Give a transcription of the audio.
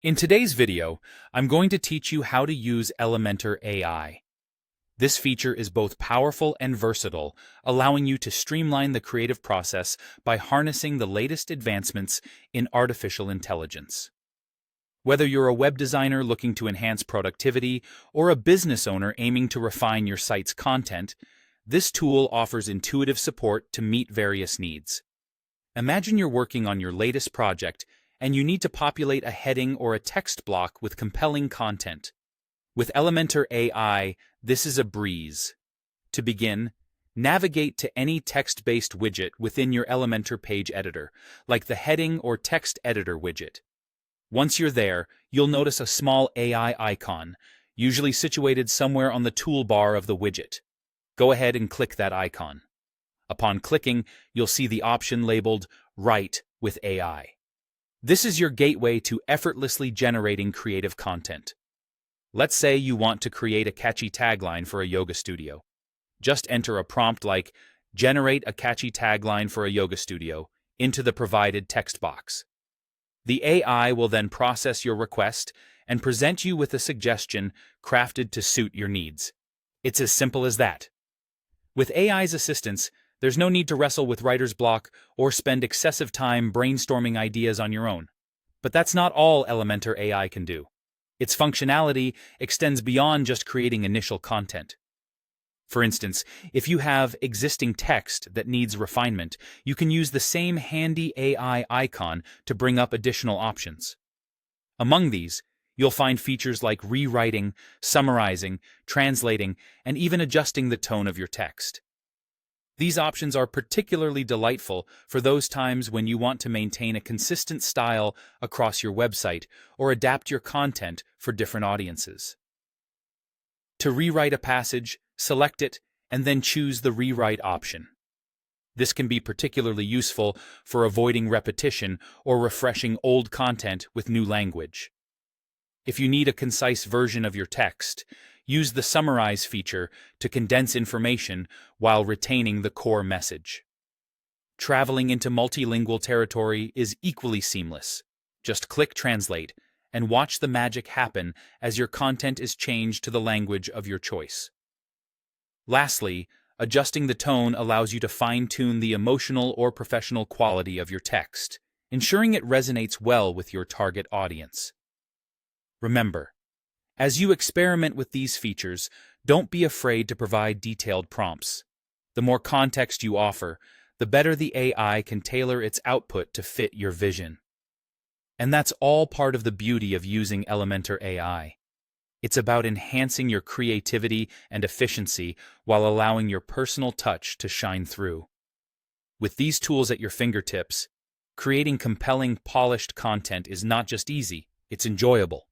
In today's video, I'm going to teach you how to use Elementor AI. This feature is both powerful and versatile, allowing you to streamline the creative process by harnessing the latest advancements in artificial intelligence. Whether you're a web designer looking to enhance productivity or a business owner aiming to refine your site's content, this tool offers intuitive support to meet various needs. Imagine you're working on your latest project and you need to populate a heading or a text block with compelling content. With Elementor AI, this is a breeze. To begin, navigate to any text-based widget within your Elementor page editor, like the heading or text editor widget. Once you're there, you'll notice a small AI icon, usually situated somewhere on the toolbar of the widget. Go ahead and click that icon. Upon clicking, you'll see the option labeled Write with AI. This is your gateway to effortlessly generating creative content. Let's say you want to create a catchy tagline for a yoga studio. Just enter a prompt like, "Generate a catchy tagline for a yoga studio," into the provided text box. The AI will then process your request and present you with a suggestion crafted to suit your needs. It's as simple as that. With AI's assistance, there's no need to wrestle with writer's block or spend excessive time brainstorming ideas on your own. But that's not all Elementor AI can do. Its functionality extends beyond just creating initial content. For instance, if you have existing text that needs refinement, you can use the same handy AI icon to bring up additional options. Among these, you'll find features like rewriting, summarizing, translating, and even adjusting the tone of your text. These options are particularly delightful for those times when you want to maintain a consistent style across your website or adapt your content for different audiences. To rewrite a passage, select it, and then choose the Rewrite option. This can be particularly useful for avoiding repetition or refreshing old content with new language. If you need a concise version of your text, use the Summarize feature to condense information while retaining the core message. Traveling into multilingual territory is equally seamless. Just click Translate and watch the magic happen as your content is changed to the language of your choice. Lastly, adjusting the tone allows you to fine-tune the emotional or professional quality of your text, ensuring it resonates well with your target audience. Remember, as you experiment with these features, don't be afraid to provide detailed prompts. The more context you offer, the better the AI can tailor its output to fit your vision. And that's all part of the beauty of using Elementor AI. It's about enhancing your creativity and efficiency while allowing your personal touch to shine through. With these tools at your fingertips, creating compelling, polished content is not just easy, it's enjoyable.